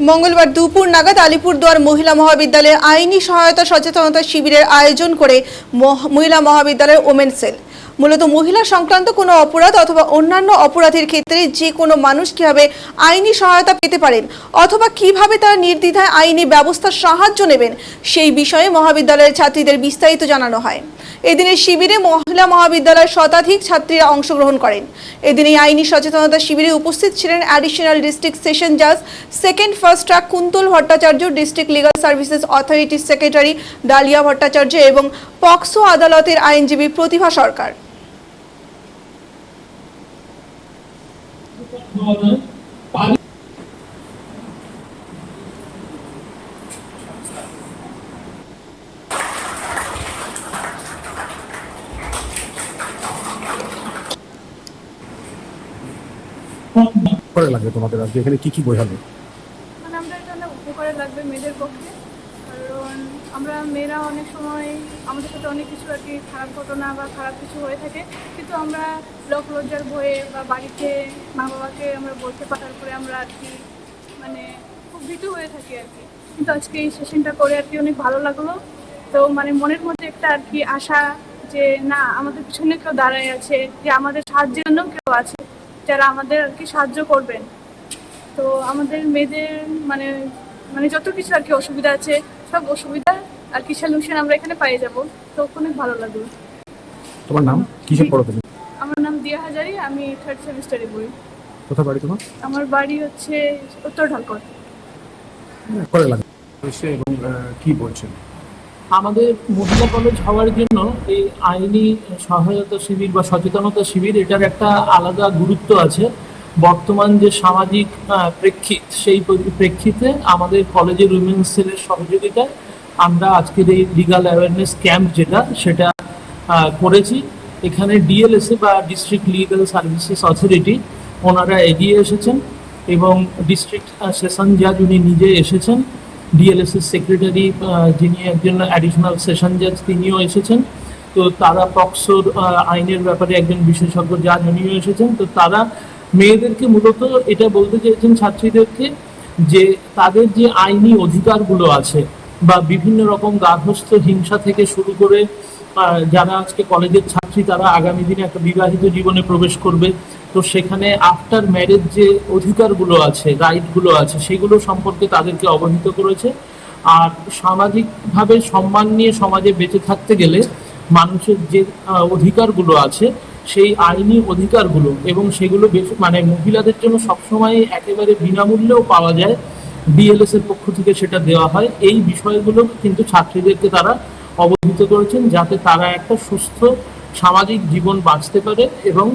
মঙ্গলবার দুপুর নাগাদ আলিপুরদুয়ার মহিলা মহাবিদ্যালয়ে আইনি সহায়তা সচেতনতা শিবিরের আয়োজন করে মহিলা মহাবিদ্যালয়ের ওমেন সেল। মূলত মহিলা সংক্রান্ত কোনো অপরাধ অথবা অন্যান্য অপরাধের ক্ষেত্রে যে কোনো মানুষ কিভাবে আইনি সহায়তা পেতে পারেন অথবা কিভাবে তারা নির্দ্বিধায় আইনি ব্যবস্থার সাহায্য নেবেন সেই বিষয়ে মহাবিদ্যালয়ের ছাত্রীদের বিস্তারিত জানানো হয়। এদিনের শিবিরে মহিলা মহাবিদ্যালয়ের শতাধিক ছাত্রীরা অংশগ্রহণ করেন। এদিন এই আইনি সচেতনতা শিবিরে উপস্থিত ছিলেন অ্যাডিশনাল ডিস্ট্রিক্ট সেশন জাজ second first track Kuntal Bhattacharya, district legal services অথরিটির সেক্রেটারি ডালিয়া ভট্টাচার্য এবং পক্সো আদালতের আইনজীবী প্রতিভা সরকার। উপকারে লাগবে তোমাদের আজকে এখানে কি বোঝাবে? মানে আমরা এটা অনেক উপকারে লাগবে মেয়েদের পক্ষে, কারণ আমরা মেয়েরা অনেক সময় আমাদের সাথে অনেক কিছু আর কি খারাপ ঘটনা বা খারাপ কিছু হয়ে থাকে, কিন্তু আমরা লোক লজ্জার ভয়ে বা বাড়িতে মা বাবাকে আমরা বলতে পারার পরে আমরা আর কি মানে খুব ভীতু হয়ে থাকি আর কি। কিন্তু আজকে এই সেশনটা করে আর কি অনেক ভালো লাগলো। তো মানে মনের মধ্যে একটা আর কি আশা যে না, আমাদের পিছনে কেউ দাঁড়ায় আছে, যে আমাদের সাহায্যের জন্য কেউ আছে যারা আমাদের আর কি সাহায্য করবেন। তো আমাদের মেয়েদের মানে মানে যত কিছু আর কি অসুবিধা আছে, সব অসুবিধা আর কি সলিউশন আমরা এখানে পেয়ে যাব। তো অনেক ভালো লাগলো। তোমার নাম কিসে পড়ো তুমি? আমার নাম দিয়া হাজারি, আমি 3rd সেমিস্টারে পড়ি। কোথায় বাড়ি তোমার? আমার বাড়ি হচ্ছে উত্তর ঢাকা। করে লাগে এবং কি বলছেন? আমাদের মহিলা কলেজ হওয়ার জন্য এই আইনি সহায়তা শিবির বা সচেতনতা শিবির এটার একটা আলাদা গুরুত্ব আছে। বর্তমান যে সামাজিক প্রেক্ষিত, সেই প্রেক্ষিতে আমাদের কলেজের উইমেন্স সেলের সহযোগিতায় আমরা আজকের এই লিগাল অ্যাওয়ারনেস ক্যাম্প সেটা করেছি। এখানে ডিএলএসএ বা ডিস্ট্রিক্ট লিগাল সার্ভিসেস অথরিটি ওনারা এগিয়ে এসেছেন এবং ডিস্ট্রিক্ট সেশন জাজ উনি নিজে এসেছেন। ডিএলএসএস সেক্রেটারি যিনি একজন অ্যাডিশনাল সেশন জাজ তিনিও এসেছেন। তো তারা পক্সোর আইনের ব্যাপারে একজন বিশেষজ্ঞ জাজ উনিও এসেছেন। তো তারা মেয়েদেরকে মূলত এটা বলতে চেয়েছেন ছাত্রীদেরকে যে তাদের যে আইনি অধিকারগুলো আছে বা বিভিন্ন রকম গার্হস্থ্য হিংসা থেকে শুরু করে যারা আজকে কলেজের ছাত্রী তারা আগামী দিনে একটা বিবাহিত জীবনে প্রবেশ করবে, তো সেখানে আফটার ম্যারেজ যে অধিকারগুলো আছে, রাইটগুলো আছে, সেগুলো সম্পর্কে তাদেরকে অবহিত করেছে। আর সামাজিকভাবে সম্মান নিয়ে সমাজে বেঁচে থাকতে গেলে মানুষের যে অধিকারগুলো আছে সেই আইনি অধিকারগুলো এবং সেগুলো মানে মহিলাদের জন্য সবসময় একেবারে বিনামূল্যেও পাওয়া যায়, ডিএলএস এর পক্ষ থেকে সেটা দেওয়া হয়। এই বিষয়গুলো কিন্তু ছাত্রীদেরকে তারা অবহিত করেছেন যাতে তারা একটা সুস্থ সামাজিক জীবন বাঁচতে পারে এবং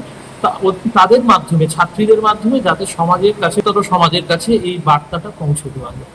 তাদের মাধ্যমে, ছাত্রীদের মাধ্যমে যাতে সমাজের কাছে এই বার্তাটা পৌঁছে দেওয়া যায়।